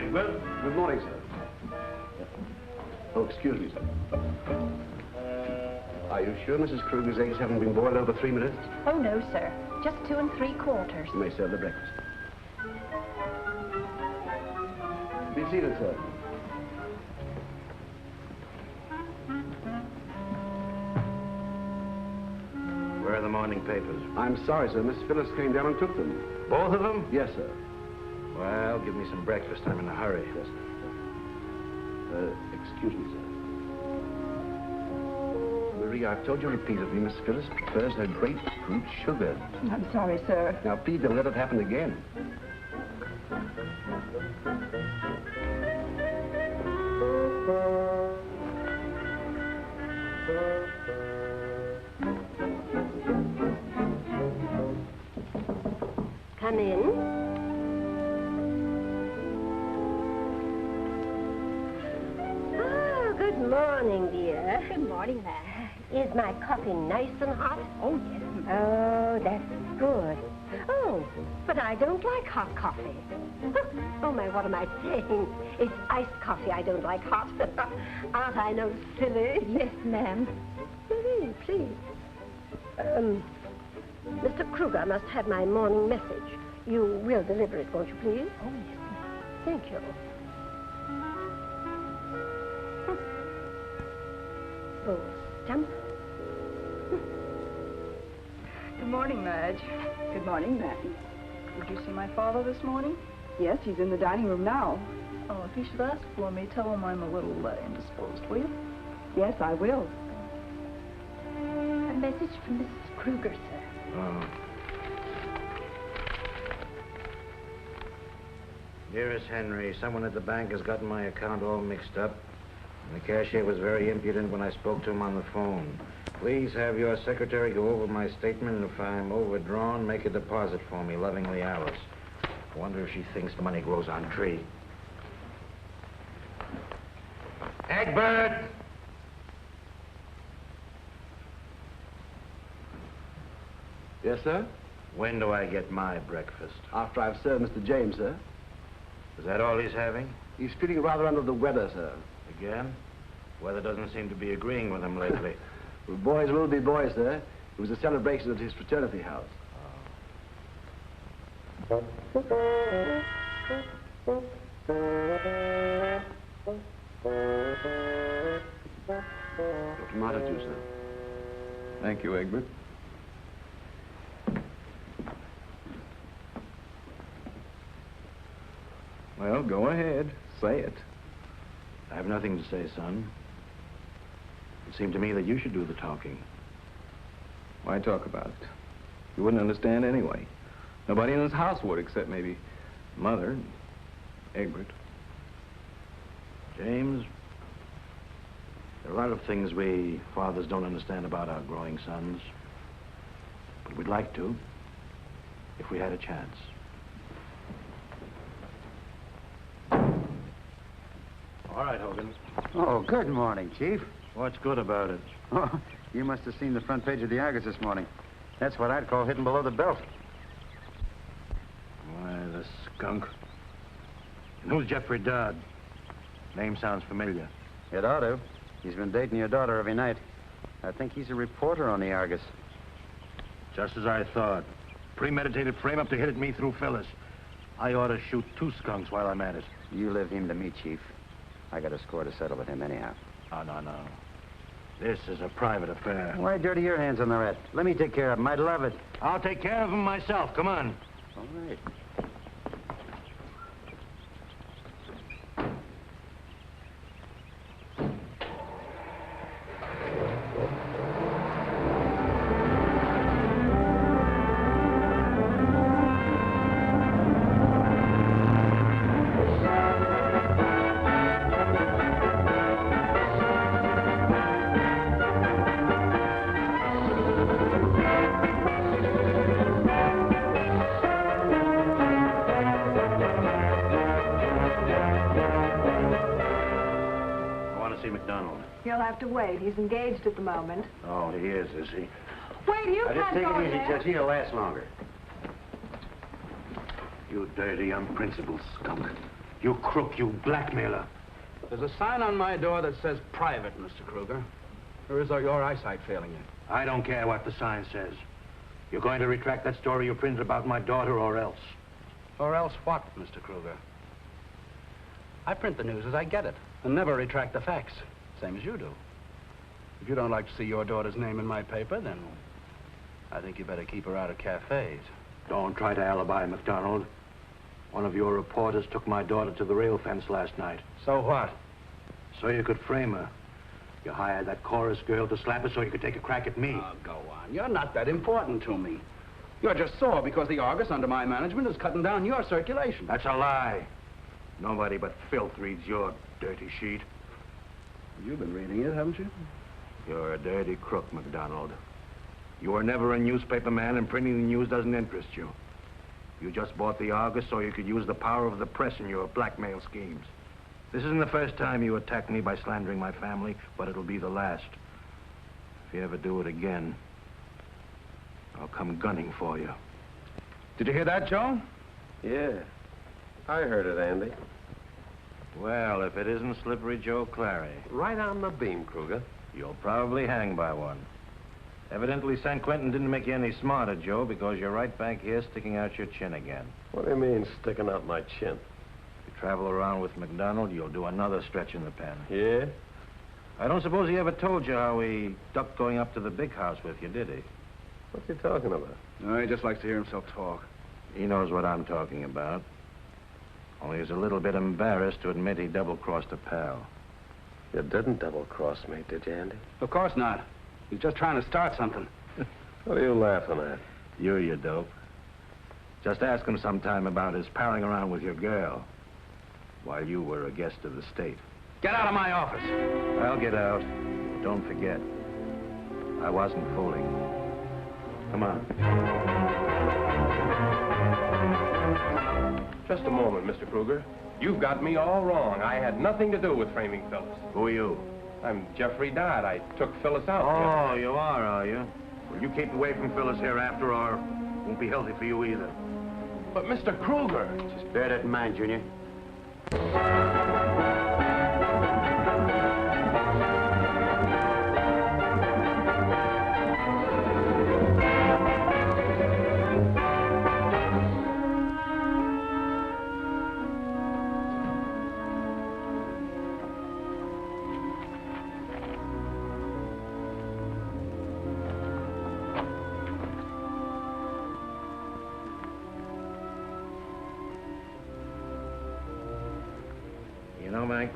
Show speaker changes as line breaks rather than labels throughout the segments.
Egbert.
Good morning, sir. Oh, excuse me, sir. Are you sure Mrs. Kruger's eggs haven't been boiled over 3 minutes?
Oh, no, sir. Just 2 3/4.
You may serve the breakfast. Be seated, sir.
Where are the morning papers?
I'm sorry, sir. Miss Phyllis came down and took them.
Both of them?
Yes, sir.
Well, give me some breakfast. I'm in a hurry.
Yes, sir. Excuse me, sir. Marie, I've told you repeatedly, Miss Phyllis prefers her grapefruit sugar.
I'm sorry, sir.
Now, please don't let it happen again.
Come in. Oh, good morning, dear.
Good morning, ma'am.
Is my coffee nice and hot?
Oh, yes, ma'am.
Oh, that's good. Oh, but I don't like hot coffee. Oh, my, what am I saying? It's iced coffee I don't like hot. Aren't I no silly?
Yes, ma'am.
Marie, please. Mr. Kruger must have my morning message. You will deliver it, won't you, please?
Oh, yes, ma'am.
Thank you. Oh, stump.
Good morning, Madge.
Good morning, ma'am.
Did you see my father this morning?
Yes, he's in the dining room now.
Oh, if he should ask for me, tell him I'm a little indisposed, will you?
Yes, I will. A message from Mrs. Kruger, sir.
Oh. Dearest Henry, someone at the bank has gotten my account all mixed up. And the cashier was very impudent when I spoke to him on the phone. Please have your secretary go over my statement, and if I'm overdrawn, make a deposit for me. Lovingly, Alice. I wonder if she thinks money grows on trees. Egbert!
Yes, sir?
When do I get my breakfast?
After I've served Mr. James, sir.
Is that all he's having?
He's feeling rather under the weather, sir.
Again? Weather doesn't seem to be agreeing with him lately.
Well, boys will be boys, sir. It was a celebration at his fraternity house. Tomato juice, sir.
Thank you, Egbert. Well, go ahead. Say it.
I have nothing to say, son. It seemed to me that you should do the talking.
Why talk about it? You wouldn't understand anyway. Nobody in this house would, except maybe Mother and Egbert.
James, there are a lot of things we fathers don't understand about our growing sons. But we'd like to, if we had a chance. All right, Hogan.
Oh, good morning, Chief.
What's good about it?
Oh, you must have seen the front page of the Argus this morning. That's what I'd call hidden below the belt.
Why, the skunk. And who's Jeffrey Dodd? Name sounds familiar.
It ought to. He's been dating your daughter every night. I think he's a reporter on the Argus.
Just as I thought. Premeditated frame-up to hit at me through Phyllis. I ought to shoot 2 skunks while I'm at it.
You leave him to me, Chief. I got a score to settle with him anyhow.
Oh, no. This is a private affair.
Why dirty your hands on the rat? Let me take care of him. I'd love it.
I'll take care of him myself. Come on.
All right.
He'll have to wait. He's engaged at the moment.
Oh, he is he?
Wait, you
Now, just
can't
take
go
it easy,
there.
Judge. He'll last longer.
You dirty, unprincipled skunk.
You crook, you blackmailer.
There's a sign on my door that says private, Mr. Kruger. Or is your eyesight failing you?
I don't care what the sign says. You're going to retract that story you printed about my daughter or else.
Or else what, Mr. Kruger? I print the news as I get it and never retract the facts, same as you do. If you don't like to see your daughter's name in my paper, then I think you better keep her out of cafes.
Don't try to alibi, McDonald. One of your reporters took my daughter to the rail fence last night.
So what?
So you could frame her. You hired that chorus girl to slap her so you could take a crack at me.
Oh, go on. You're not that important to me. You're just sore because the Argus, under my management, is cutting down your circulation.
That's a lie. Nobody but filth reads your dirty sheet.
You've been reading it, haven't you?
You're a dirty crook, McDonald. You were never a newspaper man, and printing the news doesn't interest you. You just bought the Argus so you could use the power of the press in your blackmail schemes. This isn't the first time you attacked me by slandering my family, but it'll be the last. If you ever do it again, I'll come gunning for you.
Did you hear that, Joe?
Yeah. I heard it, Andy.
Well, if it isn't Slippery Joe Clary,
Right on the beam, Kruger.
you'll probably hang by one. Evidently, San Quentin didn't make you any smarter, Joe, because you're right back here sticking out your chin again.
What do you mean, sticking out my chin?
If you travel around with McDonald, you'll do another stretch in the pen.
Yeah?
I don't suppose he ever told you how he ducked going up to the big house with you, did he?
What's he talking about?
No, he just likes to hear himself talk.
He knows what I'm talking about. Only he's a little bit embarrassed to admit he double-crossed a pal.
You didn't double-cross me, did you, Andy?
Of course not. He's just trying to start something.
What are you laughing at?
You dope. Just ask him sometime about his palling around with your girl while you were a guest of the state.
Get out of my office.
I'll get out. Don't forget, I wasn't fooling. Come on.
Just a moment, Mr. Kruger. You've got me all wrong. I had nothing to do with framing Phyllis.
Who are you?
I'm Jeffrey Dodd. I took Phyllis out.
Oh, you are you? Well, you keep away from Phyllis hereafter, or it won't be healthy for you either.
But Mr. Kruger...
Just bear that in mind, Junior.
You know, Mike,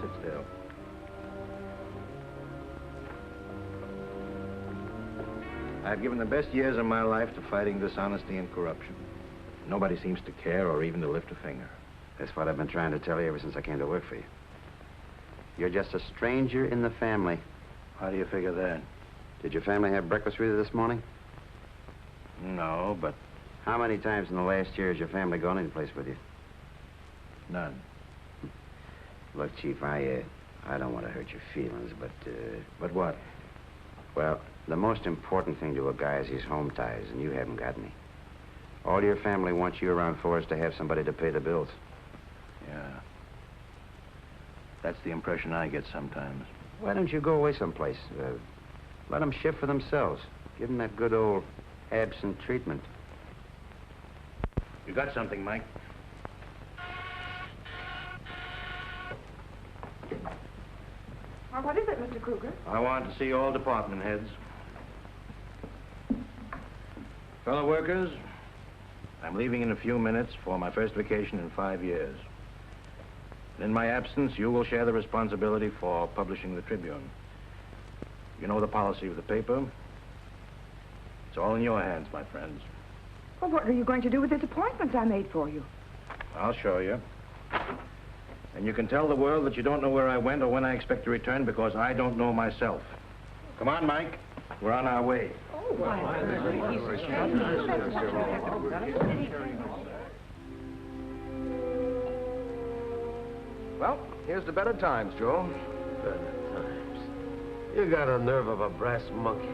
sit still. I've given the best years of my life to fighting dishonesty and corruption. Nobody seems to care or even to lift a finger.
That's what I've been trying to tell you ever since I came to work for you. You're just a stranger in the family.
How do you figure that?
Did your family have breakfast with you this morning?
No, but
How many times in the last year has your family gone any place with you?
none.
Look, Chief, I don't want to hurt your feelings, but,
But what?
well, the most important thing to a guy is his home ties, and you haven't got any. All your family wants you around for is to have somebody to pay the bills.
Yeah. That's the impression I get sometimes.
Why don't you go away someplace? Let them shift for themselves. Give them that good old absent treatment.
You got something, Mike?
Well, what is it, Mr. Kruger?
I want to see all department heads. Fellow workers, I'm leaving in a few minutes for my first vacation in 5 years. In my absence, you will share the responsibility for publishing the Tribune. You know the policy of the paper. It's all in your hands, my friends.
Well, what are you going to do with this appointment I made for you?
I'll show you. And you can tell the world that you don't know where I went or when I expect to return, because I don't know myself. Come on, Mike. We're on our way.
Well, here's the better times, Joe.
Better times. You got a nerve of a brass monkey.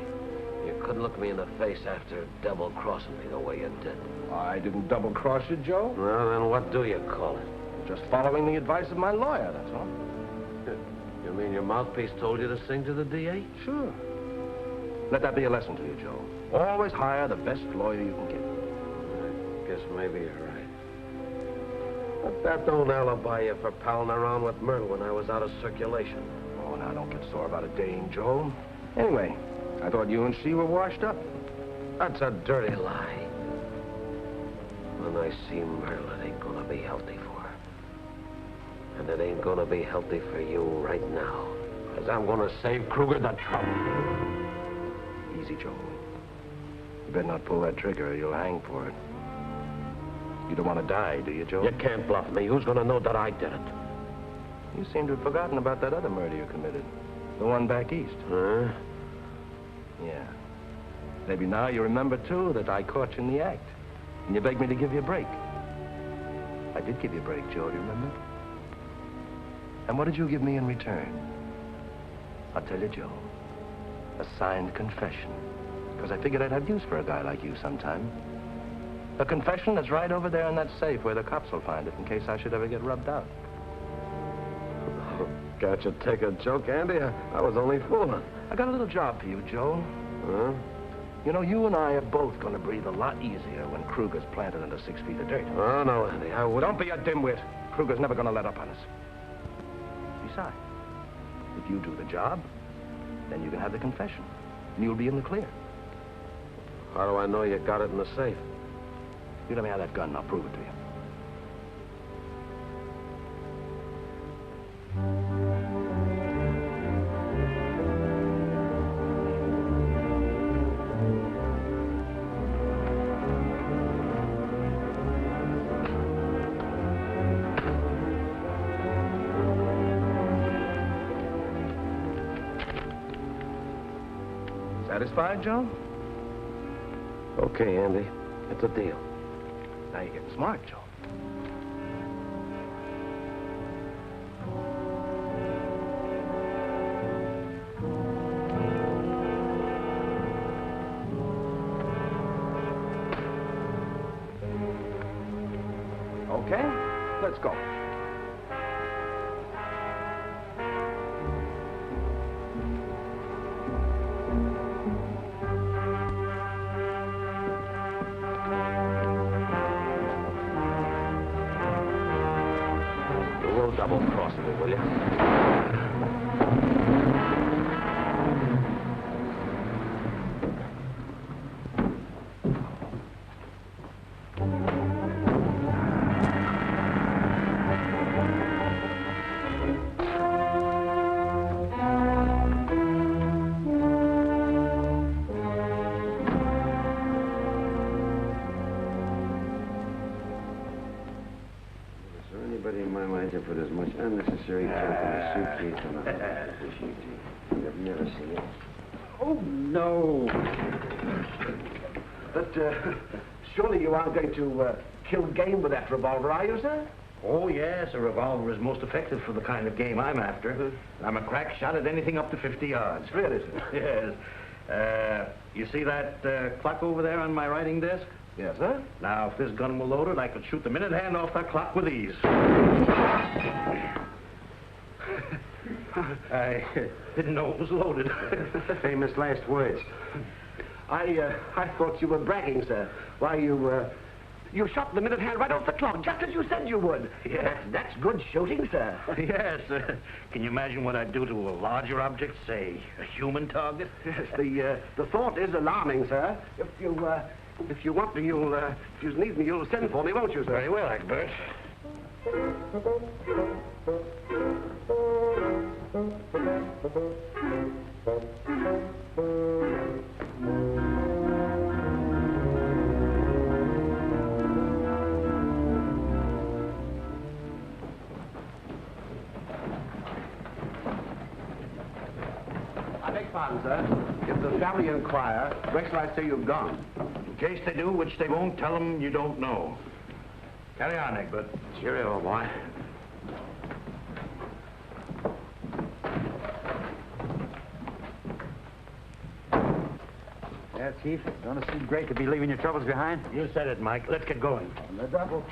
You couldn't look me in the face after double-crossing me the way you did.
I didn't double-cross you, Joe.
Well, then what do you call it?
Just following the advice of my lawyer, that's all.
You mean your mouthpiece told you to sing to the DA?
Sure. Let that be a lesson to you, Joe. Always hire the best lawyer you can get.
I guess maybe you're right. But that don't alibi you for palling around with Myrtle when I was out of circulation.
Oh, now don't get sore about a dame, Joe. Anyway, I thought you and she were washed up.
That's a dirty lie. When I see Myrtle, it ain't gonna be healthy for her. And it ain't gonna be healthy for you right now. Because I'm gonna save Kruger the trouble.
Easy, Joe. You better not pull that trigger or you'll hang for it. You don't want to die, do you, Joe?
You can't bluff me. Who's gonna know that I did it?
You seem to have forgotten about that other murder you committed. The one back east.
Huh?
Yeah. Maybe now you remember, too, that I caught you in the act. And you begged me to give you a break. I did give you a break, Joe, do you remember? And what did you give me in return? I'll tell you, Joe. A signed confession. Because I figured I'd have use for a guy like you sometime. A confession that's right over there in that safe where the cops will find it in case I should ever get rubbed out.
Can't you take a joke, Andy? I was only fooling.
I got a little job for you, Joe.
Huh?
You know, you and I are both going to breathe a lot easier when Kruger's planted under 6 feet of dirt.
Oh, no, Andy, I wouldn't.
Don't be a dimwit. Kruger's never going to let up on us. Besides, if you do the job, then you can have the confession, and you'll be in the clear.
How do I know you got it in the safe?
You let me have that gun, and I'll prove it to you. Satisfied, Joe?
Okay, Andy. It's a deal.
Now you're getting smart, Joe. Okay, let's go.
Double-cross me, will you?
Put as much unnecessary junk in a suitcase on a I've never seen it.
Oh, no. But, surely you aren't going to kill game with that revolver, are you, sir?
Oh, yes, a revolver is most effective for the kind of game I'm after. I'm a crack shot at anything up to 50 yards.
Really, sir?
Yes. You see that clock over there on my writing desk?
Yes, sir.
Now, if this gun were loaded, I could shoot the minute hand off that clock with ease. I didn't know it was loaded.
Famous last words. I thought you were bragging, sir. Why, you shot the minute hand right off the clock, just as you said you would.
Yes.
That's good shooting, sir.
Yes. Can you imagine what I'd do to a larger object, say, a human target?
Yes, the thought is alarming, sir. If you want me, if you need me, you'll send for me, won't you, sir?
Very well, Egbert.
I beg pardon, sir. If the family inquire, where shall I say you've gone?
In case they do, which they won't, tell them you don't know. Carry on, Egbert.
Cheerio, old boy.
Yeah, Chief. Don't it seem great to be leaving your troubles behind?
You said it, Mike. Let's get going.
On the double.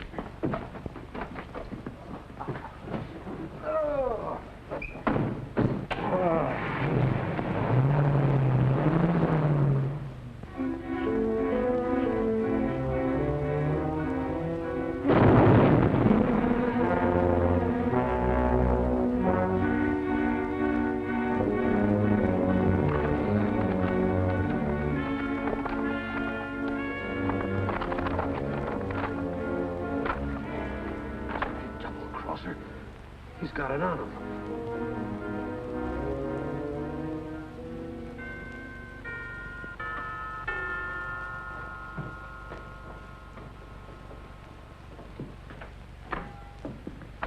He's got it on him.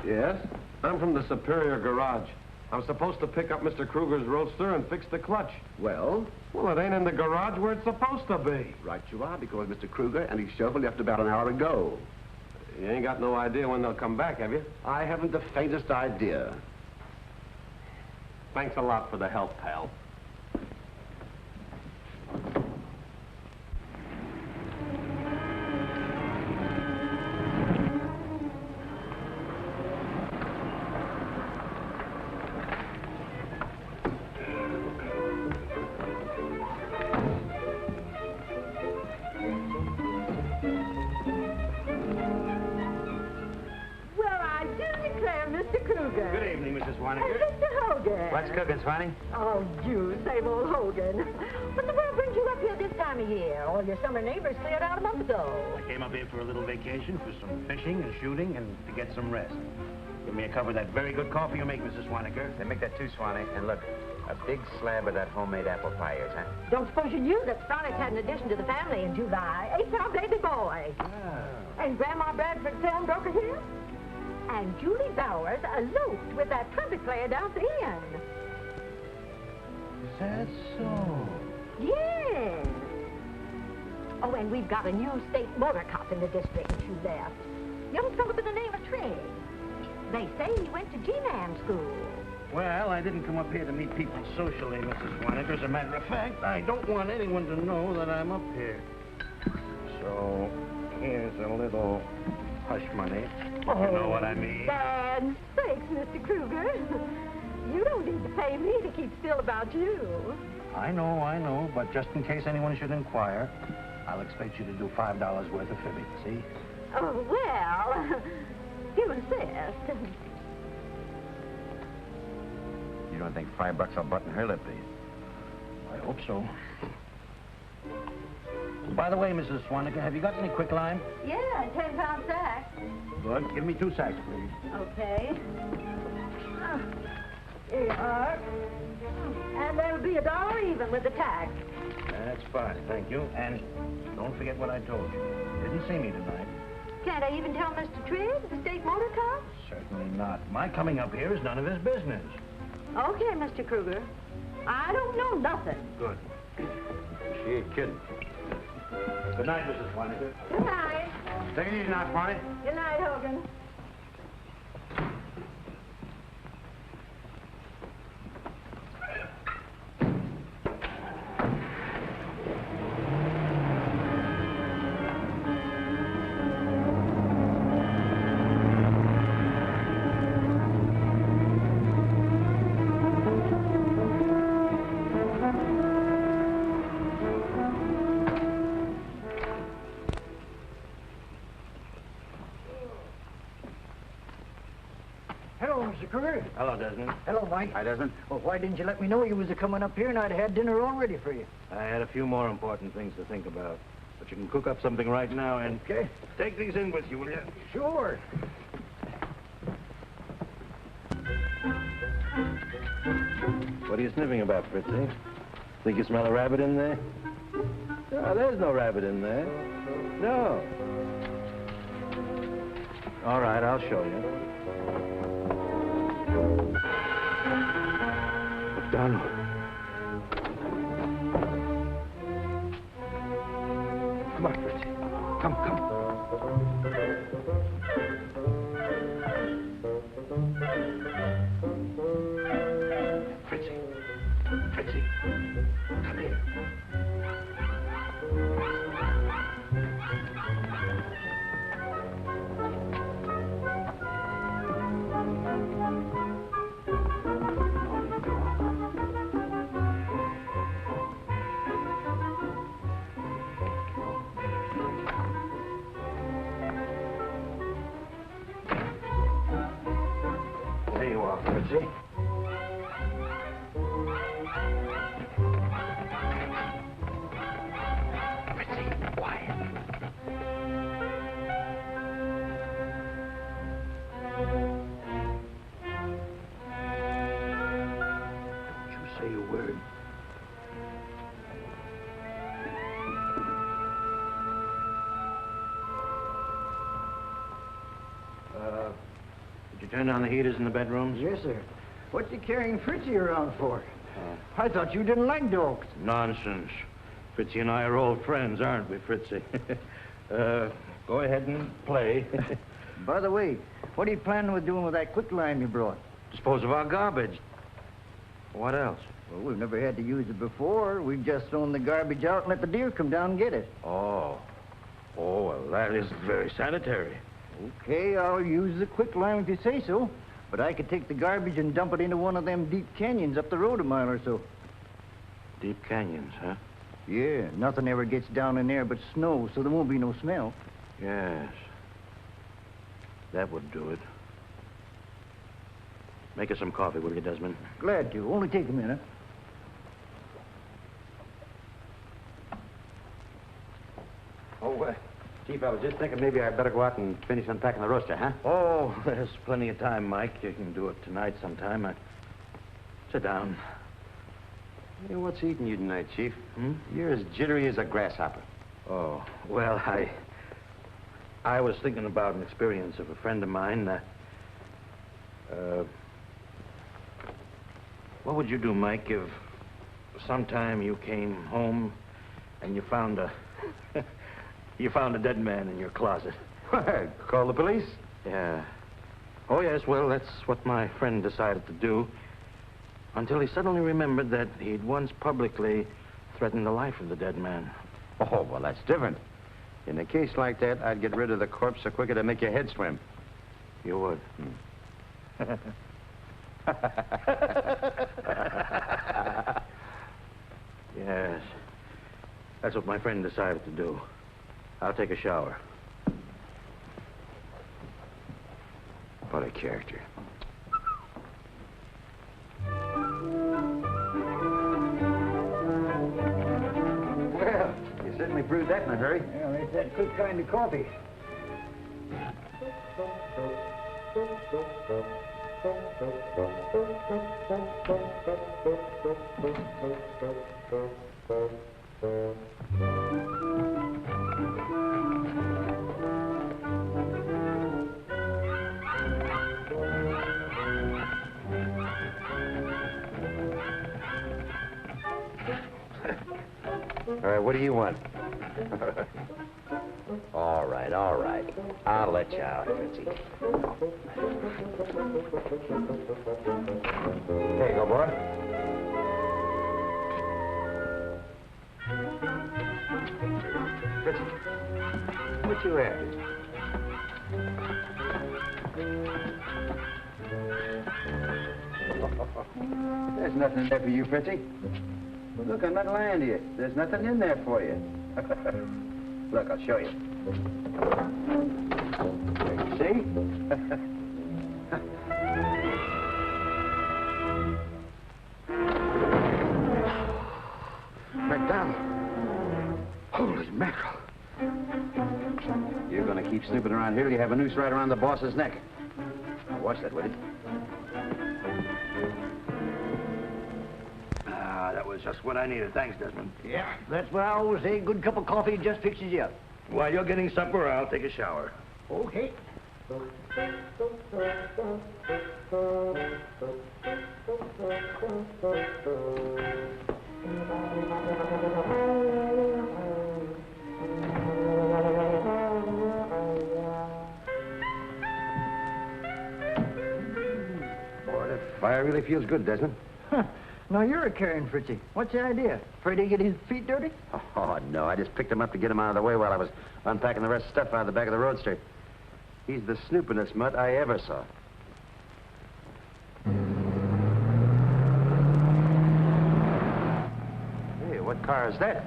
Yes? I'm from the Superior Garage. I'm supposed to pick up Mr. Kruger's roadster and fix the clutch.
Well?
Well, it ain't in the garage where it's supposed to be.
Right you are, because Mr. Kruger and his chauffeur left about an hour ago.
You ain't got no idea when they'll come back, have you?
I haven't the faintest idea.
Thanks a lot for the help, pal.
Good evening, Mrs. Swaniger.
Mr. Hogan.
What's cooking, Swanee?
Oh, you, same old Hogan. What in the world brings you up here this time of year? All your summer neighbors cleared out a month ago.
I came up here for a little vacation, for some fishing and shooting, and to get some rest. Give me a cup of that very good coffee you make, Mrs. Swaniger.
They make that too, Swanee. And look, a big slab of that homemade apple pie is, huh?
Don't suppose you knew that Sonic had an addition to the family in July. It's our baby boy.
Ah.
And Grandma Bradford film broker here. And Julie Bowers eloped with that trumpet player down at the end.
Is that so?
Yes. Oh, and we've got a new state motor cop in the district that you left. Young fellow by the name of Trigg. They say he went to G-Man school.
Well, I didn't come up here to meet people socially, Mrs. Swaniger. As a matter of fact, I don't want anyone to know that I'm up here. So, here's a little hush money.
Oh,
You know what I mean?
Bad sakes, Mr. Kruger. You don't need to pay me to keep still about you.
I know, but just in case anyone should inquire, I'll expect you to do $5 worth of fibbing, see?
Oh, well, you insist.
You don't think $5 will button her lip, do you?
I hope so. By the way, Mrs. Swaniger, have you got any quicklime?
Yeah, 10-pound sack.
Good. Give me 2 sacks, please.
Okay. Here you are. And there'll be $1 even with the tax.
That's fine, thank you. And don't forget what I told you. Didn't see me tonight.
Can't I even tell Mr. Trigg, the state motor cop?
Certainly not. My coming up here is none of his business.
Okay, Mr. Kruger. I don't know nothing.
Good.
She ain't kidding.
Good night, Mrs. Swaniger.
Good night.
Take it easy now, Swanee.
Good night, Hogan.
Hello, Mr. Kruger.
Hello, Desmond.
Hello, Mike.
Hi, Desmond.
Well, why didn't you let me know you was coming up here and I'd had dinner all ready for you?
I had a few more important things to think about. But you can cook up something right now and...
Okay.
Take these in with you, will you?
Sure.
What are you sniffing about, Fritzy? Think you smell a rabbit in there? No, there's no rabbit in there. No.
All right, I'll show you.
McDonald. Come on, Fritzy. Come. Fritzy, come here.
There you are, Fritzy. Did you turn down the heaters in the bedrooms?
Yes, sir. What's you carrying Fritzy around for? I thought you didn't like dogs.
Nonsense. Fritzy and I are old friends, aren't we, Fritzy? Go ahead and play.
By the way, what are you planning with doing with that quicklime you brought?
Dispose of our garbage. What else?
Well, we've never had to use it before. We've just thrown the garbage out and let the deer come down and get it.
Oh. Oh, well, that is very sanitary.
Okay, I'll use the quicklime if you say so. But I could take the garbage and dump it into one of them deep canyons up the road a mile or so.
Deep canyons, huh?
Yeah, nothing ever gets down in there but snow, so there won't be no smell.
Yes. That would do it. Make us some coffee, will you, Desmond?
Glad to. Only take a minute.
Oh, Chief, I was just thinking maybe I'd better go out and finish unpacking the roaster, huh?
Oh, there's plenty of time, Mike. You can do it tonight sometime. Sit down.
Hey, what's eating you tonight, Chief? You're as jittery as a grasshopper.
Oh, well, I was thinking about an experience of a friend of mine. What would you do, Mike, if sometime you came home and you found a dead man in your closet?
Call the police?
Yeah. Oh, yes, well, that's what my friend decided to do. Until he suddenly remembered that he'd once publicly threatened the life of the dead man.
Oh, well, that's different. In a case like that, I'd get rid of the corpse so quick it'd make your head swim.
You would? Yes. That's what my friend decided to do. I'll take a shower.
What a character. Well, you certainly brewed that in a hurry.
Yeah, it's that good kind of coffee.
All right, what do you want? All right, all right. I'll let you out, Fritzy. There you go, boy. Fritzy, what you after? There's nothing in there for you, Fritzy. Look, I'm not lying to you. There's nothing in there for you. Look, I'll show you. There, you see? McDonald. Holy mackerel. You're going to keep snooping around here till you have a noose right around the boss's neck. Now, watch that, will you?
That was just what I needed. Thanks, Desmond.
Yeah, that's what I always say. Good cup of coffee just fixes you up.
While you're getting supper, I'll take a shower.
Okay.
Boy, that fire really feels good, Desmond.
Huh. Now, you're a caring Fritzy. What's the idea? Afraid he'd get his feet dirty?
Oh, no, I just picked him up to get him out of the way while I was unpacking the rest of the stuff out of the back of the roadster. He's the snoopingest mutt I ever saw. Hey, what car is that?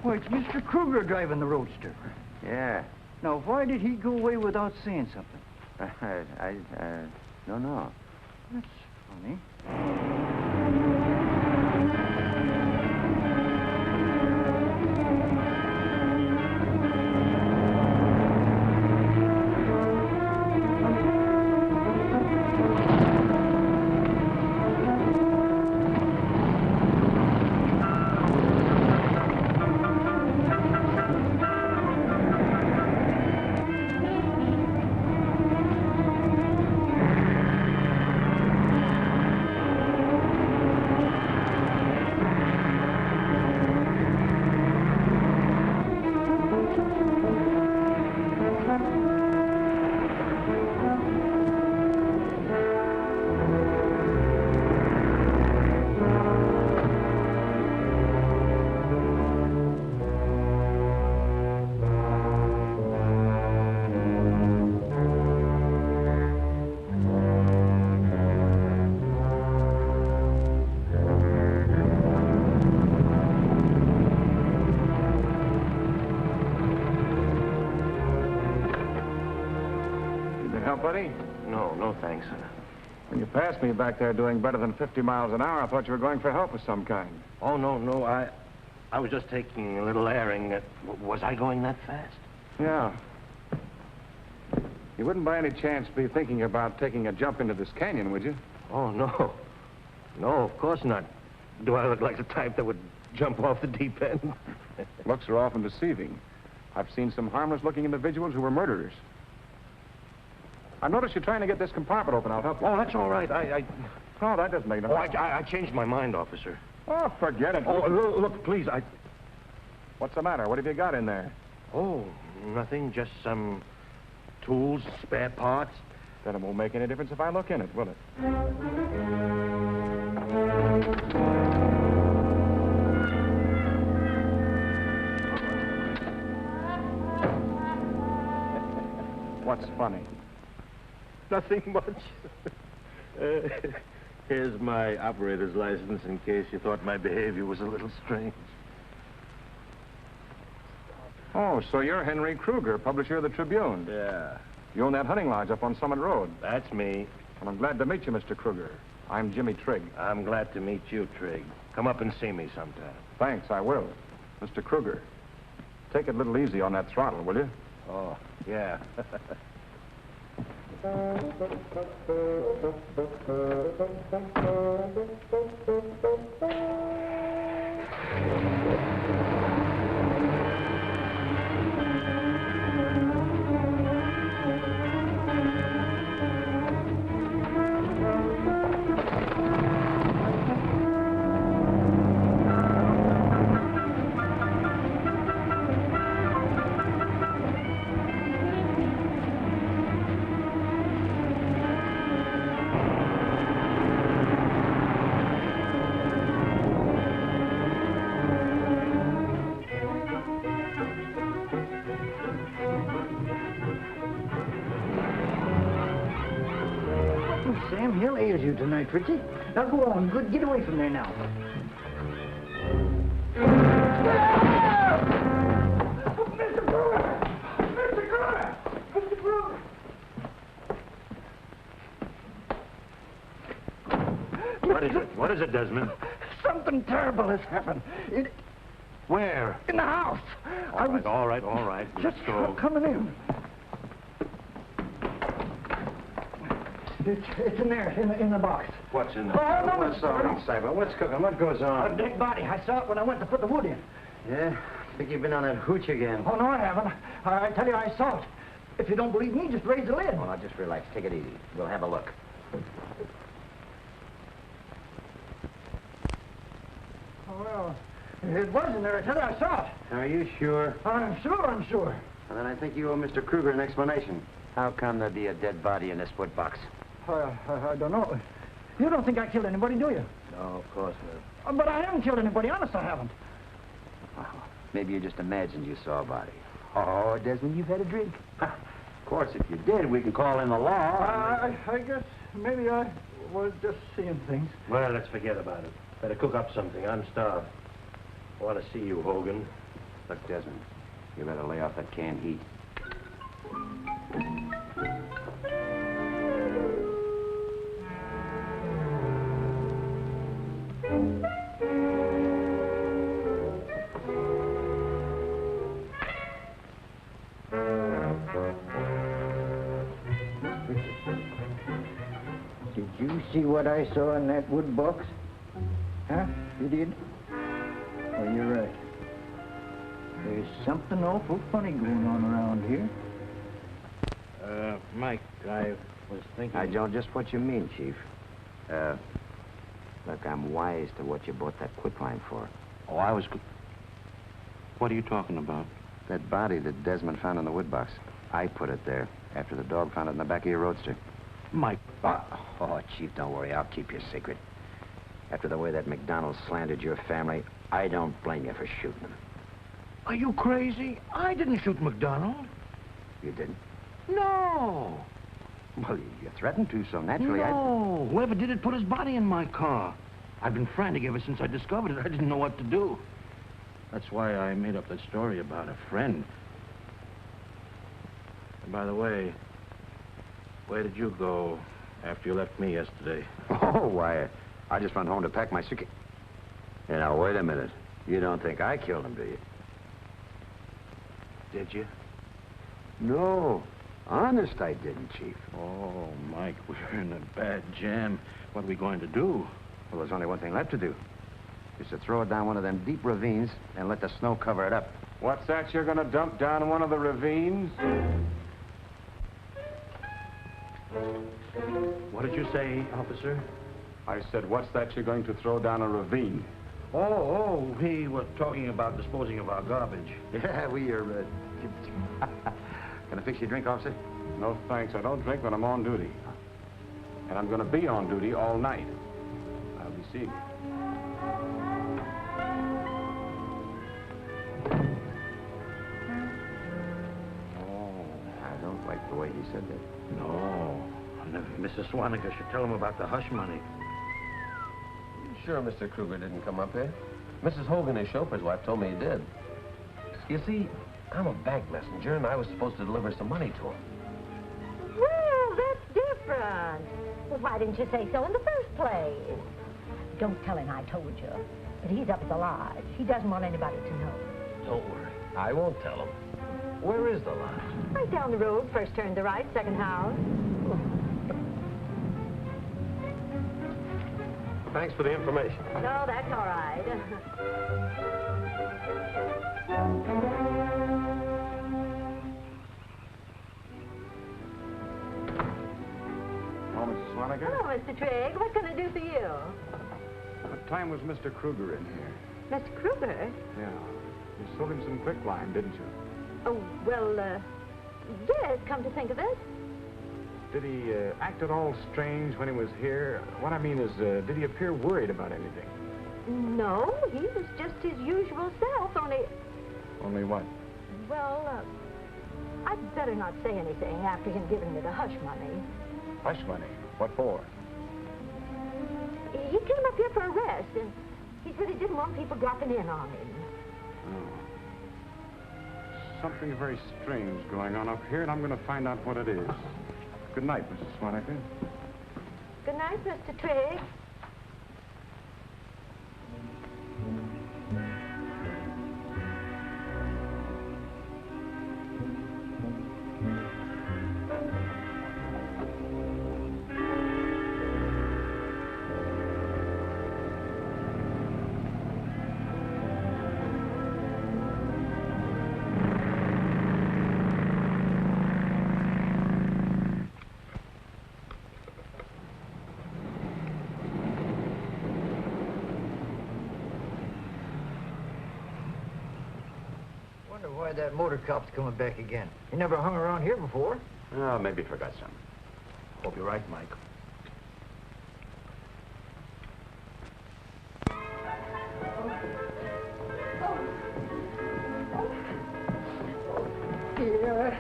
Well, it's Mr. Kruger driving the roadster.
Yeah.
Now, why did he go away without saying something?
I don't know.
That's funny.
help, buddy?
No, no thanks.
When you passed me back there doing better than 50 miles an hour, I thought you were going for help of some kind.
Oh, no, I was just taking a little airing. Was I going that fast?
Yeah. You wouldn't by any chance be thinking about taking a jump into this canyon, would you?
Oh, no. No, of course not. Do I look like the type that would jump off the deep end?
Looks are often deceiving. I've seen some harmless-looking individuals who were murderers. I've noticed you're trying to get this compartment open. I'll help you.
Oh, that's all right.
No, that doesn't make no
Oh, I changed my mind, officer.
Oh, forget it.
Oh, look, please,
What's the matter? What have you got in there?
Oh, nothing. Just some tools, spare parts.
Then it won't make any difference if I look in it, will it? What's funny?
Nothing much. Here's my operator's license in case you thought my behavior was a little strange.
Oh, so you're Henry Kruger, publisher of the Tribune.
Yeah.
You own that hunting lodge up on Summit Road.
That's me.
And I'm glad to meet you, Mr. Kruger. I'm Jimmy Trigg.
I'm glad to meet you, Trigg. Come up and see me sometime.
Thanks, I will. Mr. Kruger, take it a little easy on that throttle, will you?
Oh, yeah.
Sam Hill ails you tonight, Fritzy. Now go on, good. Get away from there now. Mr. Brewer! Mr. Brewer! Mr. Brewer!
What is it? What is it, Desmond?
Something terrible has happened.
Where?
In the house.
All right.
Just
Let's go.
coming in. It's in there, in the box.
What's in
Oh,
there?
no,
What's on, Cyber? What's cooking? What goes
A
on?
dead body. I saw it when I went to put the wood in.
Yeah? Think you've been on that hooch again.
Oh, no, I haven't. I tell you, I saw it. If you don't believe me, just raise the lid.
Well, now, just relax. Take it easy. We'll have a look.
Oh, well, it was in there. I tell you, I saw it.
Are you sure?
I'm sure.
Well, then I think you owe Mr. Kruger an explanation. How come there'd be a dead body in this wood box?
I don't know. You don't think I killed anybody, do you?
No, of course not.
But I haven't killed anybody. Honest, I haven't.
Oh, maybe you just imagined you saw a body. Oh, Desmond, you've had a drink. Of course, if you did, we can call in the law.
I guess maybe I was just seeing things.
Well, let's forget about it. Better cook up something. I'm starved. I want to see you, Hogan.
Look, Desmond, you better lay off that canned heat.
Did you see what I saw in that wood box? Huh? You did? Well, you're right. There's something awful funny going on around here.
Mike, I was thinking...
I don't just what you mean, Chief. Look, I'm wise to what you bought that quicklime for.
Oh, I was... What are you talking about?
That body that Desmond found in the wood box. I put it there after the dog found it in the back of your roadster.
Mike.
Oh, Chief, don't worry. I'll keep your secret. After the way that McDonald slandered your family, I don't blame you for shooting him.
Are you crazy? I didn't shoot McDonald.
You didn't?
No.
Well, you threatened to, so naturally
No. Whoever did it put his body in my car. I've been frantic ever since I discovered it. I didn't know what to do. That's why I made up that story about a friend. And by the way, Where did you go after you left me yesterday?
Oh, why, I just run home to pack my suitcase. Hey, now, wait a minute. You don't think I killed him, do you?
Did you?
No. Honest, I didn't, Chief.
Oh, Mike, we're in a bad jam. What are we going to do?
Well, there's only one thing left to do. Is to throw it down one of them deep ravines and let the snow cover it up.
What's that you're gonna dump down one of the ravines?
What did you say, officer?
I said, what's that you're going to throw down a ravine?
Oh, we were talking about disposing of our garbage.
Yeah, we are, Can I fix you a drink, officer?
No, thanks. I don't drink when I'm on duty. And I'm gonna be on duty all night. I'll be seeing you.
I don't like the way he said that.
No. Mrs. Swaniger should tell him about the hush money.
Sure Mr. Kruger didn't come up here? Mrs. Hogan, his chauffeur's wife, told me he did. You see, I'm a bank messenger, and I was supposed to deliver some money to him.
Well, that's different. Well, why didn't you say so in the first place? Don't tell him I told you. But he's up at the lodge. He doesn't want anybody to know.
Don't worry. I won't tell him. Where is the lodge?
Right down the road, first turn to right, second house.
Thanks for the information.
No, that's all right.
Oh, Mrs. Swaniger?
Hello, Mr. Trigg. What can I do for you?
What time was Mr. Kruger in here?
Mr. Kruger?
Yeah. You sold him some quicklime, didn't you?
Oh, well, yes, come to think of it.
Did he act at all strange when he was here? What I mean is, did he appear worried about anything?
No, he was just his usual self, only...
Only what?
Well, I'd better not say anything after him giving me the hush money.
Hush money? What for?
He came up here for a rest, and he said he didn't want people dropping in on him.
Oh. Something very strange going on up here, and I'm going to find out what it is. Good night, Mrs. Swaniger.
Good night, Mr. Trigg.
Why that motor cop's coming back again? He never hung around here before.
Oh, maybe he forgot something.
Hope you're right, Mike.
Dear.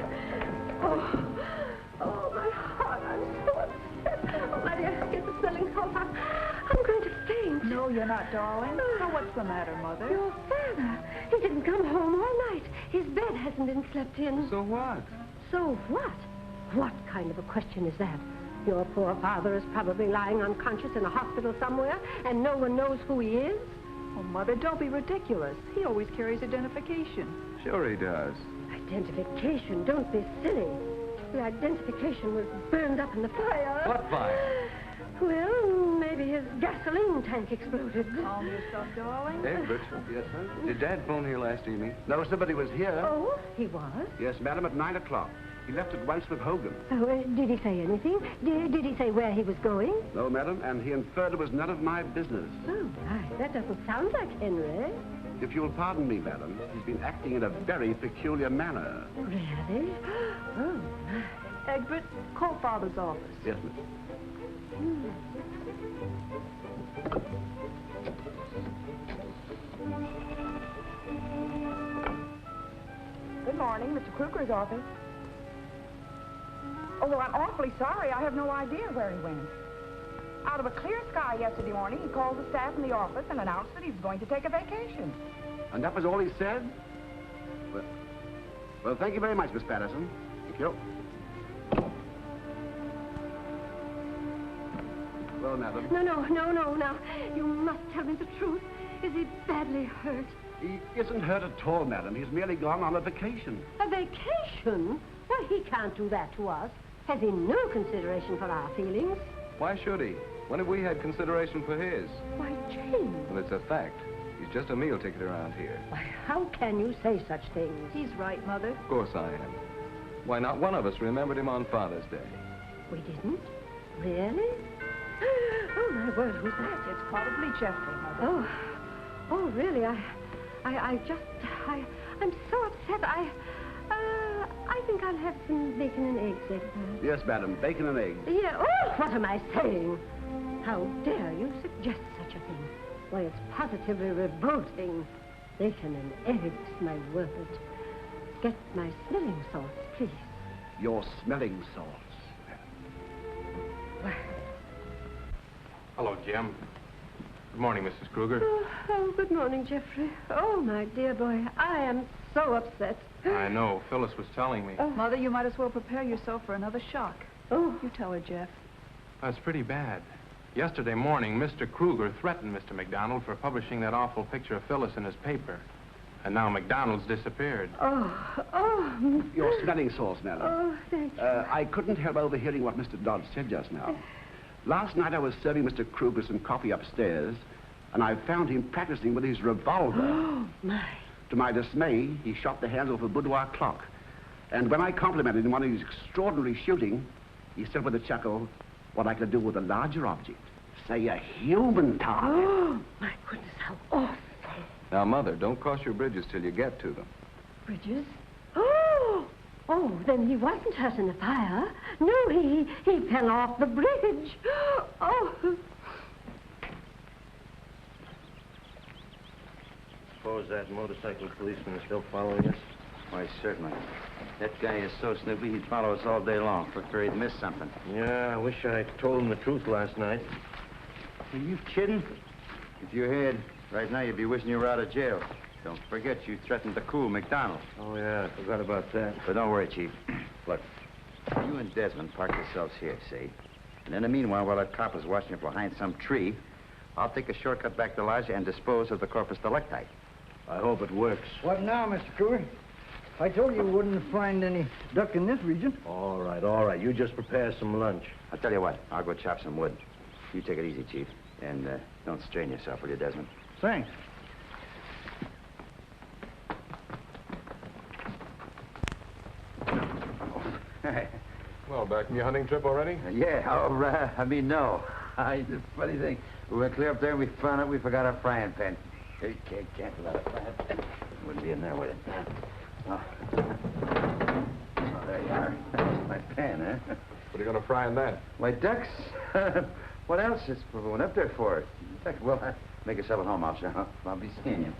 Oh, my heart. I'm so upset. Oh, my dear, get the smelling salts. I'm going to faint.
No, you're not, darling. Now, what's the matter, Mother?
Your father. He didn't come home all night. His bed hasn't been slept in.
So what?
So what? What kind of a question is that? Your poor father is probably lying unconscious in a hospital somewhere, and no one knows who he is.
Oh, Mother, don't be ridiculous. He always carries identification.
Sure he does.
Identification? Don't be silly. The identification was burned up in the fire.
What fire?
Well, maybe his gasoline tank exploded.
Calm yourself, darling.
Egbert. Yes, sir? Did Dad phone here last evening? No, somebody was here.
Oh, he was?
Yes, madam, at 9 o'clock. He left at once with Hogan.
Oh, did he say anything? Did he say where he was going?
No, madam, and he inferred it was none of my business.
Oh, my, that doesn't sound like Henry.
If you'll pardon me, madam, he's been acting in a very peculiar manner.
Really? Oh, my.
Egbert, call Father's office.
Yes, miss.
Good morning, Mr. Kruger's office. Oh, well, I'm awfully sorry. I have no idea where he went. Out of a clear sky yesterday morning, he called the staff in the office and announced that he was going to take a vacation.
And that was all he said? Well, thank you very much, Miss Patterson. Thank you.
though, madam.
No. Now, you must tell me the truth. Is he badly hurt?
He isn't hurt at all, madam. He's merely gone on a vacation.
A vacation? Why, he can't do that to us. Has he no consideration for our feelings?
Why should he? When have we had consideration for his?
Why, James.
Well, it's a fact. He's just a meal ticket around here.
Why, how can you say such things?
He's right, Mother.
Of course I am. Why, not one of us remembered him on Father's Day.
We didn't? Really? Oh, my word, who's that?
It's probably Jeffrey, Mother.
Oh, really? I'm so upset. I think I'll have some bacon and eggs, Edgar.
Yes, madam, bacon and eggs.
Yeah, oh, what am I saying? How dare you suggest such a thing? Why, it's positively revolting. Bacon and eggs, my word. Get my smelling salts, please.
Your smelling salts.
Hello, Jim. Good morning, Mrs. Kruger.
Oh, good morning, Jeffrey. Oh, my dear boy, I am so upset.
I know. Phyllis was telling me.
Oh, Mother, you might as well prepare yourself for another shock.
Oh.
You tell her, Jeff.
That's pretty bad. Yesterday morning, Mr. Kruger threatened Mr. McDonald for publishing that awful picture of Phyllis in his paper. And now McDonald's disappeared.
Oh.
Your smelling salts, madam.
Oh, thank you.
I couldn't help overhearing what Mr. Dodd said just now. Last night I was serving Mr. Kruger some coffee upstairs, and I found him practicing with his revolver.
Oh, my.
To my dismay, he shot the handle of a boudoir clock. And when I complimented him on his extraordinary shooting, he said with a chuckle, what I could do with a larger object. Say, a human target.
Oh, my goodness, how awful.
Now, Mother, don't cross your bridges till you get to them.
Bridges? Oh, then he wasn't hurt in the fire. No, he fell off the bridge. Oh.
Suppose that motorcycle policeman is still following us? Why, certainly. That guy is so snoopy, he'd follow us all day long for fear he'd miss something.
Yeah, I wish I told him the truth last night.
Are you kidding? If you had, right now you'd be wishing you were out of jail. Don't forget you threatened to cool McDonald.
Oh, yeah, I forgot about that.
But don't worry, Chief. Look, you and Desmond park yourselves here, see? And in the meanwhile, while that cop is watching you behind some tree, I'll take a shortcut back to Lodge and dispose of the corpus delicti.
I hope it works.
What now, Mr. Kruger? I told you wouldn't find any duck in this region.
All right. You just prepare some lunch.
I'll tell you what, I'll go chop some wood. You take it easy, Chief. And don't strain yourself, will you, Desmond?
Thanks.
Well, back from your hunting trip already?
Yeah, no. The funny thing, we went clear up there and we found out we forgot our frying pan. You can't let it fry. Wouldn't be in there with it. Oh, there you are. That's my pan, huh?
What are you going to fry in that?
My ducks? What else is we went up there for? Well, make yourself at home, officer. I'll be seeing you.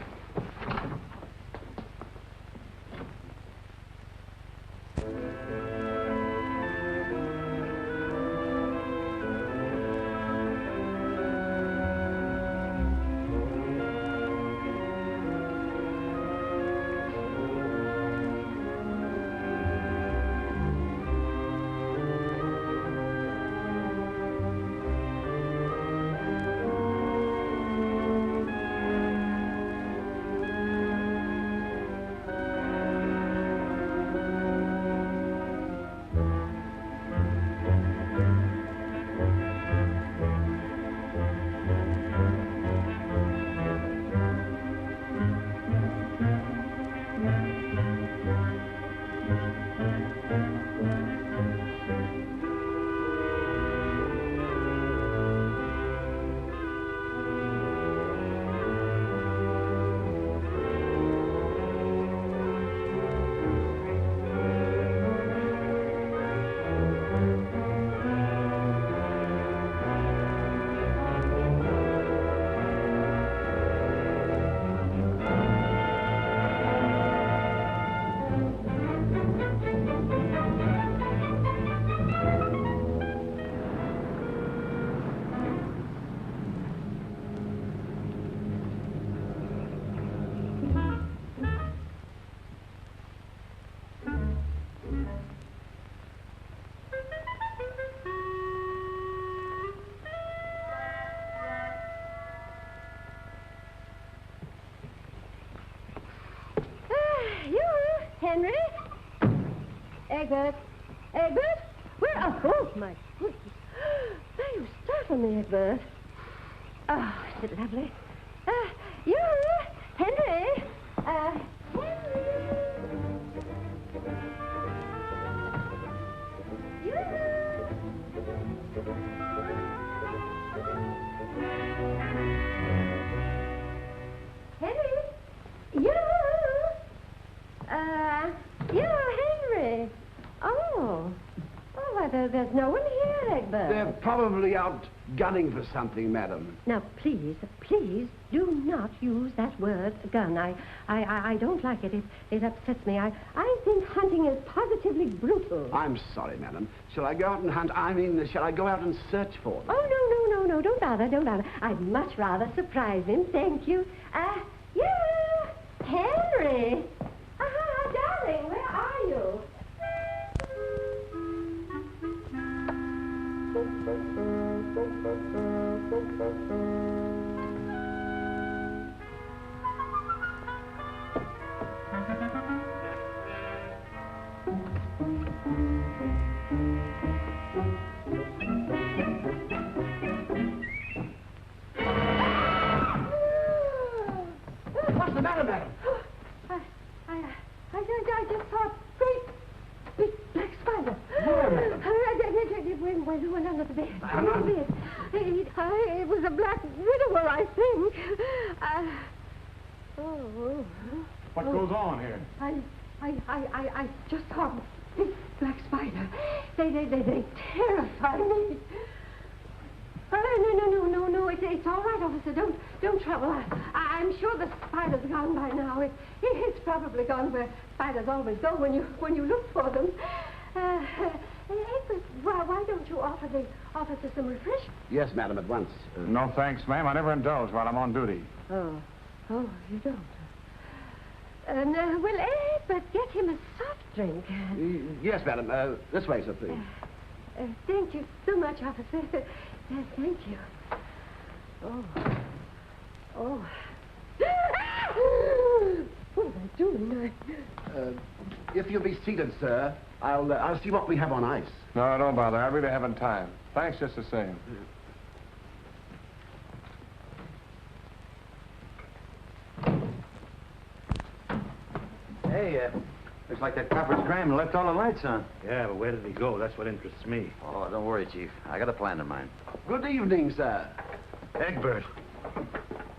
Egbert! Egbert? Where? Oh, my goodness. Now you startled me, Egbert. Oh, is it lovely? You, Henry! Henry! You! Henry! You! Henry! Oh. Oh, why, there's no one here, Egbert.
They're probably out gunning for something, madam.
Now, please do not use that word, gun. I don't like it. It upsets me. I think hunting is positively brutal.
I'm sorry, madam. Shall I go out and hunt? Shall I go out and search for them?
Oh, no. Don't bother. I'd much rather surprise him. Thank you. Henry! Darling, where are you?
What's the matter, madam?
I just saw a great big black spider.
Where, madam?
It went under the bed. Under the bed. It was a black widower, I think.
What goes on here?
I just saw a big black spider. They terrify me. No, it's all right, officer. Don't trouble. I'm sure the spider's gone by now. It's probably gone where spiders always go when you look for them. Why don't you offer the officer some refreshment?
Yes, madam, at once.
No thanks, ma'am. I never indulge while I'm on duty.
Oh, you don't. Well, but get him a soft drink.
Yes, madam. This way, sir, please.
Thank you so much, officer. Thank you. Oh. What am I doing?
If you'll be seated, sir, I'll see what we have on ice.
No, don't bother. I really haven't time. Thanks just the same.
Hey, looks like that copper's crammed and left all the lights on.
Yeah, but where did he go? That's what interests me.
Oh, don't worry, Chief. I got a plan in mind.
Good evening, sir.
Egbert,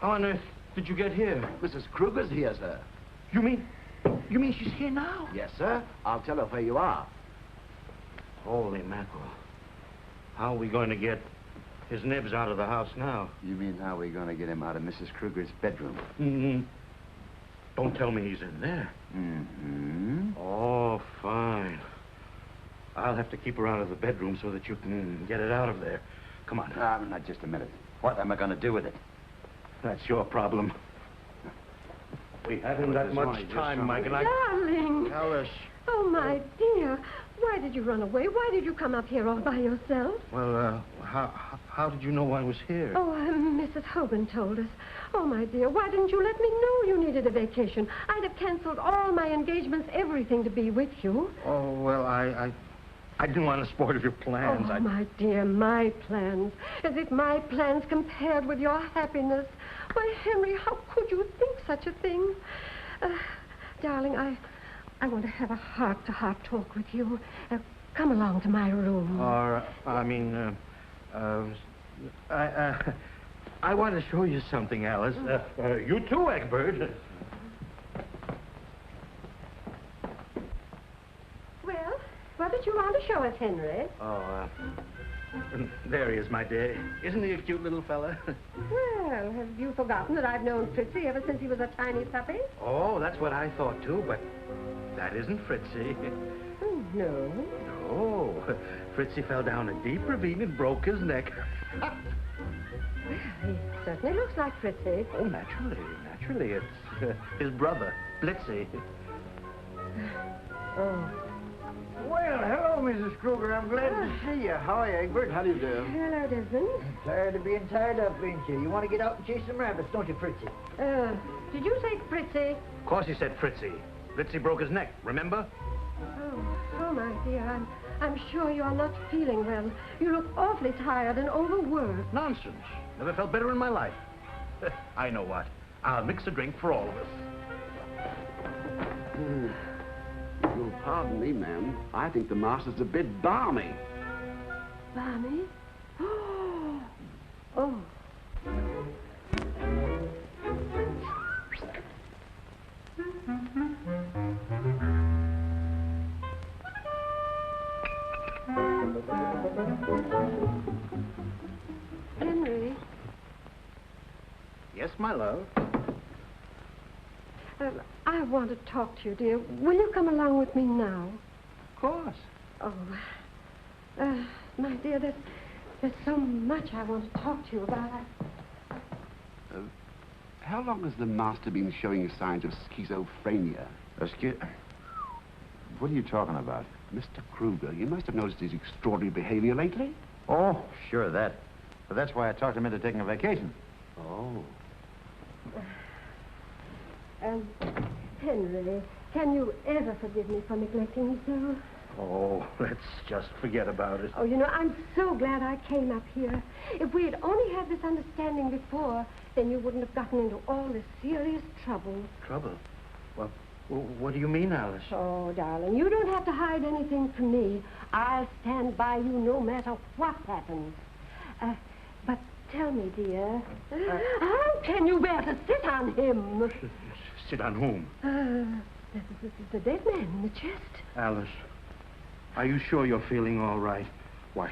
how on earth did you get here?
Mrs. Kruger's here, sir.
You mean she's here now?
Yes, sir. I'll tell her where you are.
Holy mackerel. How are we going to get his nibs out of the house now?
You mean how we're going to get him out of Mrs. Kruger's bedroom?
Mm-hmm. Don't tell me he's in there.
Mm-hmm.
Oh, fine. I'll have to keep her out of the bedroom so that you can get it out of there. Come on.
Not just a minute. What am I going to do with it?
That's your problem. We haven't that much time, Mike, and
Darling!
Alice.
Oh, my dear. Why did you run away? Why did you come up here all by yourself?
Well, how did you know I was here?
Oh, Mrs. Hogan told us. Oh, my dear, why didn't you let me know you needed a vacation? I'd have canceled all my engagements, everything to be with you.
Oh, well, I didn't want to spoil your plans.
Oh, my dear, my plans. As if my plans compared with your happiness. Why, Henry, how could you think such a thing? Darling, I want to have a heart-to-heart talk with you. Come along to my room.
I want to show you something, Alice. You too, Egbert.
Well, what did you want to show us, Henry?
There he is, my dear. Isn't he a cute little fella?
Well, have you forgotten that I've known Fritzy ever since he was a tiny puppy?
Oh, that's what I thought, too, but that isn't Fritzy.
Oh, no.
No. Fritzy fell down a deep ravine and broke his neck.
Well, he certainly looks like Fritzy.
Oh, naturally. It's his brother, Blitzy.
Oh.
Well, hello, Mrs. Kruger. I'm glad to see you. How are you, Egbert?
How do you do?
Hello, Desmond.
Tired of being tied up, ain't you? You want to get out and chase some rabbits, don't you, Fritzy?
Did you say Fritzy?
Of course he said Fritzy. Blitzy broke his neck, remember?
Oh, my dear, I'm sure you're not feeling well. You look awfully tired and overworked.
Nonsense. Never felt better in my life. I know what. I'll mix a drink for all of us.
You'll pardon me, ma'am. I think the master's a bit balmy.
Balmy? Oh. Henry.
Yes, my love.
I want to talk to you, dear. Will you come along with me now?
Of course.
Oh, my dear, there's so much I want to talk to you about.
How long has the master been showing signs of schizophrenia?
What are you talking about?
Mr. Kruger, you must have noticed his extraordinary behavior lately.
Oh, sure, that. But that's why I talked him into taking a vacation.
Oh.
Henry, can you ever forgive me for neglecting you so?
Oh, let's just forget about it.
Oh, you know, I'm so glad I came up here. If we had only had this understanding before, then you wouldn't have gotten into all this serious trouble.
Trouble? Well, what do you mean, Alice?
Oh, darling, you don't have to hide anything from me. I'll stand by you no matter what happens. But tell me, dear, how can you bear to sit on him?
Sit on whom?
The dead man in the chest.
Alice, are you sure you're feeling all right? Why,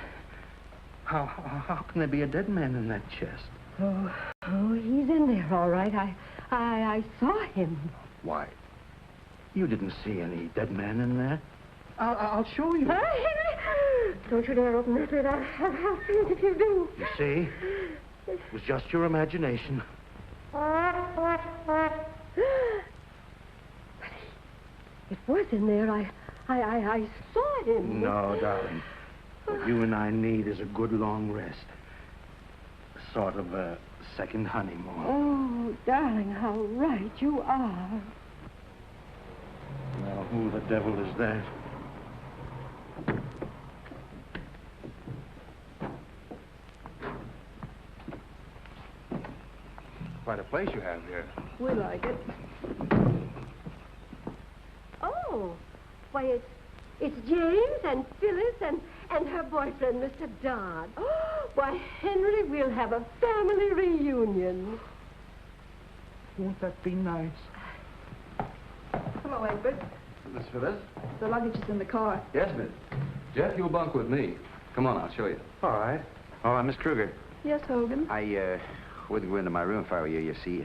how can there be a dead man in that chest?
Oh, he's in there, all right. I saw him.
Why, you didn't see any dead man in there. I'll show you.
Henry! Don't you dare open that lid. I'll faint if you do.
You see? It was just your imagination.
But it was in there. I saw him.
No, darling. What you and I need is a good long rest. Sort of a second honeymoon.
Oh, darling, how right you are.
Now, who the devil is that? Quite a place you have here.
We like it.
Oh, why, it's James and Phyllis and her boyfriend, Mr. Dodd. Oh, why, Henry, we'll have a family reunion.
Won't that be nice?
Hello, Egbert.
Miss Phyllis?
The luggage is in the car.
Yes, miss. Jeff, you'll bunk with me. Come on, I'll show you.
All right. Oh, Miss Kruger.
Yes, Hogan?
I wouldn't go into my room if I were you. You see,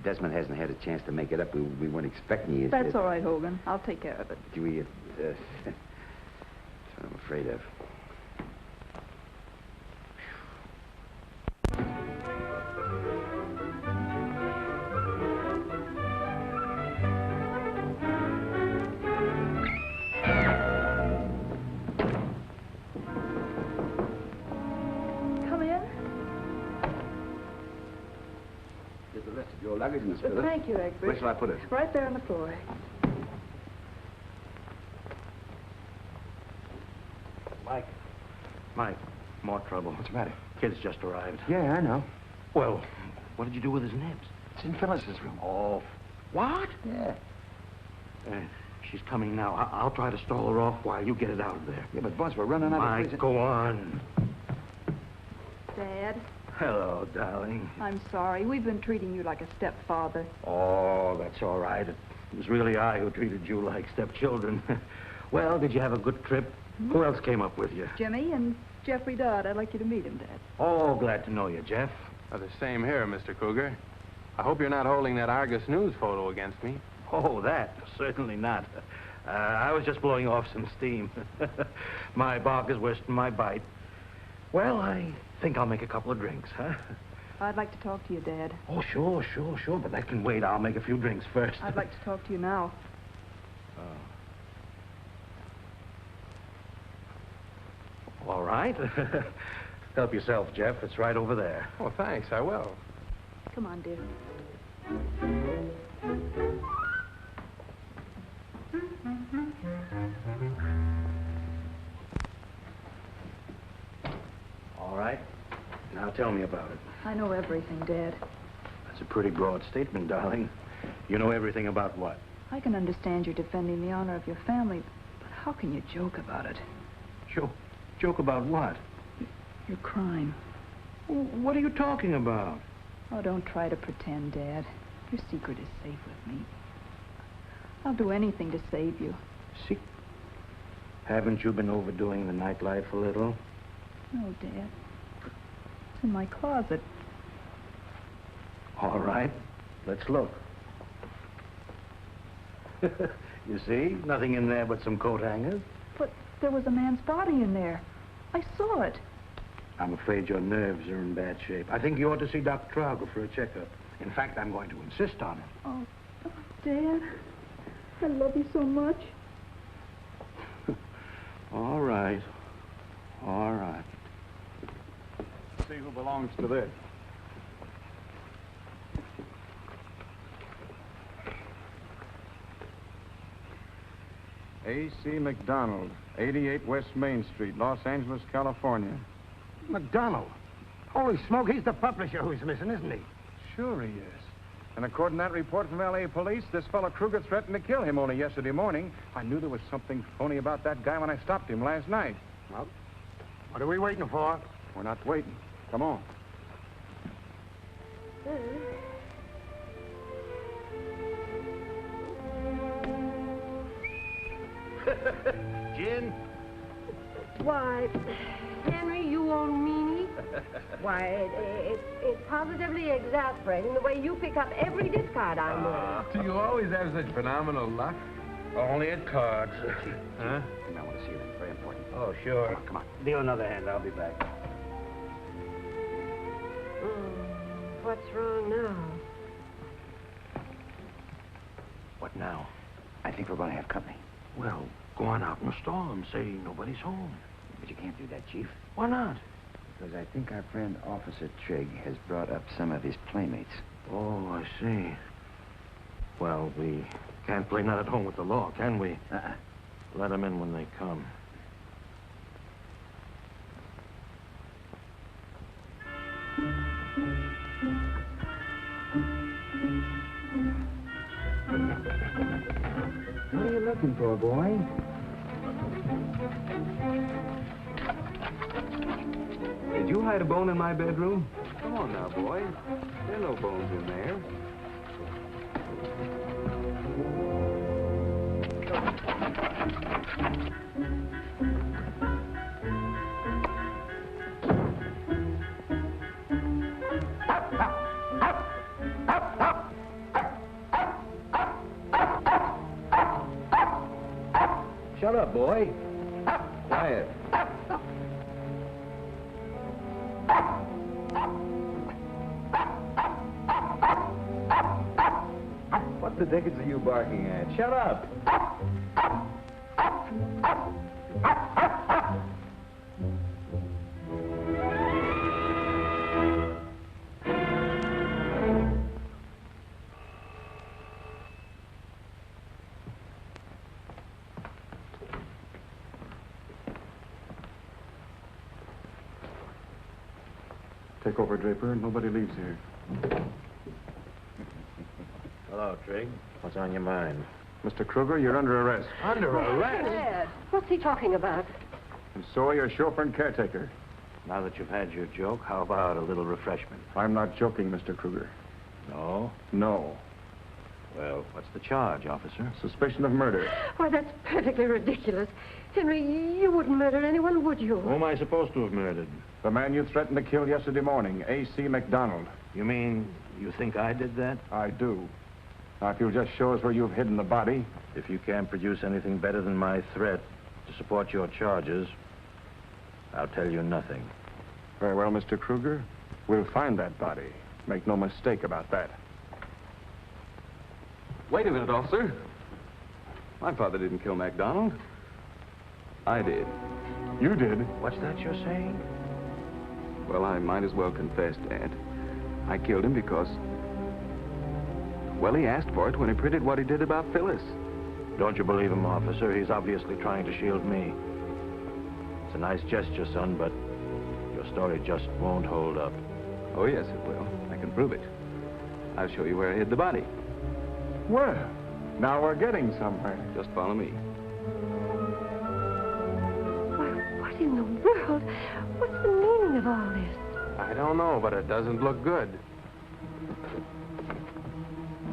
Desmond hasn't had a chance to make it up. We weren't expecting you.
That's all right, Hogan. I'll take care of it.
That's what I'm afraid of.
Come in.
Here's the rest of your luggage, Miss Phyllis.
Thank you, Egbert.
Where shall I put it?
Right there on the floor.
Mike, more trouble.
What's the matter?
Kid's just arrived.
Yeah, I know.
Well, what did you do with his nibs?
It's in Phyllis's room.
Oh, what?
Yeah.
She's coming now. I'll try to stall her off while you get it out of there.
Yeah, but boss, we're running out of
Mike,
place.
go on.
Dad,
Hello, darling.
I'm sorry. We've been treating you like a stepfather.
Oh, that's all right. It was really I who treated you like stepchildren. Well, did you have a good trip? Who else came up with you?
Jimmy and Jeffrey Dodd. I'd like you to meet him, Dad.
Oh, glad to know you, Jeff.
The same here, Mr. Kruger. I hope you're not holding that Argus News photo against me.
Oh, that? Certainly not. I was just blowing off some steam. My bark is worse than my bite. Well, I think I'll make a couple of drinks, huh?
I'd like to talk to you, Dad.
Oh, sure. But that can wait. I'll make a few drinks first.
I'd like to talk to you now.
All right. Help yourself, Jeff. It's right over there.
Oh, thanks. I will.
Come on, dear.
Tell me about it.
I know everything, Dad.
That's a pretty broad statement, darling. You know everything about what?
I can understand you're defending the honor of your family, but how can you joke about it?
Joke about what?
Your crime.
What are you talking about?
Oh, don't try to pretend, Dad. Your secret is safe with me. I'll do anything to save you.
See? Haven't you been overdoing the nightlife a little?
No, Dad. It's in my closet.
All right. Let's look. You see? Nothing in there but some coat hangers.
But there was a man's body in there. I saw it.
I'm afraid your nerves are in bad shape. I think you ought to see Dr. Trauger for a checkup. In fact, I'm going to insist on it.
Oh, Dad. I love you so much.
All right. All right. See who belongs to this.
A.C. McDonald, 88 West Main Street, Los Angeles, California.
McDonald? Holy smoke, he's the publisher who's missing, isn't he?
Sure he is. And according to that report from L.A. police, this fellow Kruger threatened to kill him only yesterday morning. I knew there was something phony about that guy when I stopped him last night.
Well, what are we waiting for?
We're not waiting. Come on.
Gin?
Why, Henry, you old meanie. Why, it's positively exasperating the way you pick up every discard I'm wearing.
Do you always have such phenomenal luck?
Only at cards.
Huh? I want to see you. It's very important.
Oh, sure.
Come on. Deal another hand. I'll be back.
What's wrong now?
What now?
I think we're going to have company.
Well, go on out in the stall and say nobody's home.
But you can't do that, Chief.
Why not?
Because I think our friend Officer Trigg has brought up some of his playmates.
Oh, I see. Well, we can't play not at home with the law, can we? Let them in when they come.
What are you looking for, boy?
Did you hide a bone in my bedroom? Come on now, boy. There are no bones in there. Shut up, boy. Quiet. What the dickens are you barking at? Shut up.
Take over, Draper. Nobody leaves here.
Hello, Trigg. What's on your mind?
Mr. Kruger, you're under arrest.
Under arrest?
Dad, what's he talking about?
And so are your chauffeur and caretaker.
Now that you've had your joke, how about a little refreshment?
I'm not joking, Mr. Kruger.
No?
No.
Well, what's the charge, officer?
Suspicion of murder.
Why, that's perfectly ridiculous. Henry, you wouldn't murder anyone, would you?
Who am I supposed to have murdered?
The man you threatened to kill yesterday morning, A.C. McDonald.
You mean you think I did that?
I do. Now, if you'll just show us where you've hidden the body.
If you can't produce anything better than my threat to support your charges, I'll tell you nothing.
Very well, Mr. Kruger. We'll find that body. Make no mistake about that.
Wait a minute, officer. My father didn't kill MacDonald. I did.
You did?
What's that you're saying?
Well, I might as well confess, Dad. I killed him because... well, he asked for it when he printed what he did about Phyllis.
Don't you believe him, officer? He's obviously trying to shield me. It's a nice gesture, son, but you're
story just won't hold up.
Oh, yes, it will. I can prove it. I'll show you where I hid the body. Well, now we're getting somewhere. Just follow me.
Why, what in the world? What's the meaning of all this?
I don't know, but it doesn't look good.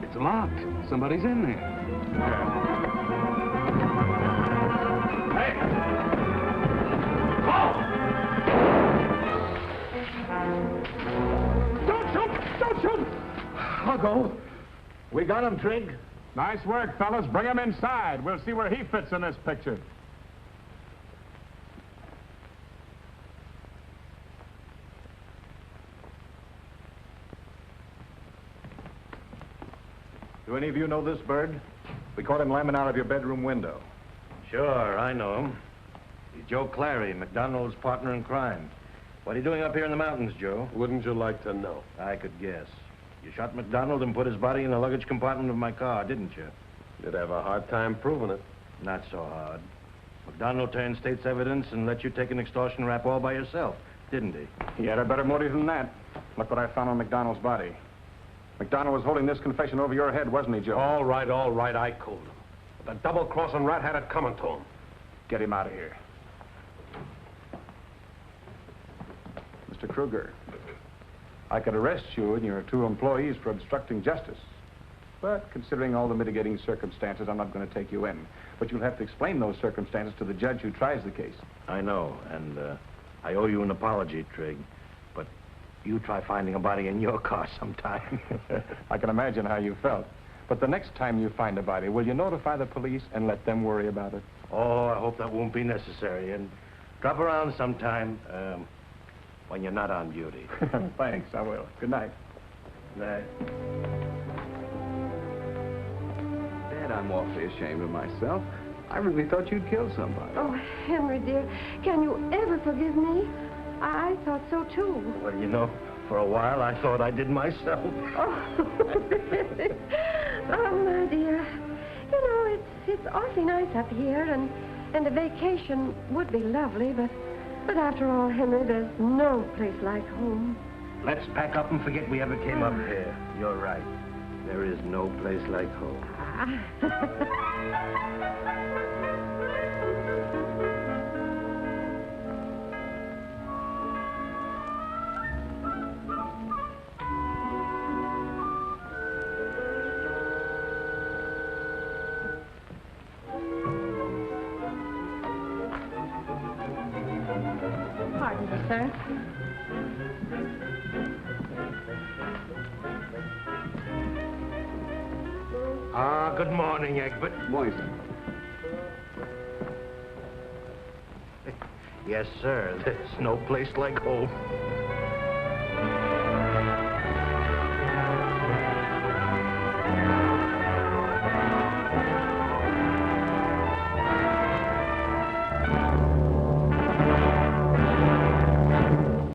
It's locked. Somebody's in there.
Don't shoot! I'll go. We got him, Trig.
Nice work, fellas. Bring him inside. We'll see where he fits in this picture.
Do any of you know this bird? We caught him lambing out of your bedroom window.
Sure, I know him. He's Joe Clary, McDonald's partner in crime. What are you doing up here in the mountains, Joe?
Wouldn't you like to know?
I could guess. You shot McDonald and put his body in the luggage compartment of my car, didn't you?
You'd have a hard time proving it.
Not so hard. McDonald turned state's evidence and let you take an extortion rap all by yourself, didn't he?
He had a better motive than that. Look what I found on McDonald's body. McDonald was holding this confession over your head, wasn't he, Joe?
All right, I cooled him. But the double-crossing rat had it coming to him.
Get him out of here. Mr. Kruger, I could arrest you and your 2 employees for obstructing justice. But considering all the mitigating circumstances, I'm not going to take you in. But you'll have to explain those circumstances to the judge who tries the case.
I know, and I owe you an apology, Trig. But you try finding a body in your car sometime.
I can imagine how you felt. But the next time you find a body, will you notify the police and let them worry about it?
Oh, I hope that won't be necessary. And drop around sometime when you're not on duty.
Thanks, I will. Good night.
Good night.
Dad, I'm awfully ashamed of myself. I really thought you'd killed somebody.
Oh, Henry, dear, can you ever forgive me? I thought so, too.
Well, you know, for a while I thought I did myself.
Oh, really? Oh, my dear. You know, it's awfully nice up here, and a vacation would be lovely, but after all, Henry, there's no place like home.
Let's pack up and forget we ever came up here. You're right. There is no place like home.
Pardon me, sir.
Good morning, Egbert.
Morning, sir.
Yes, sir. There's no place like home.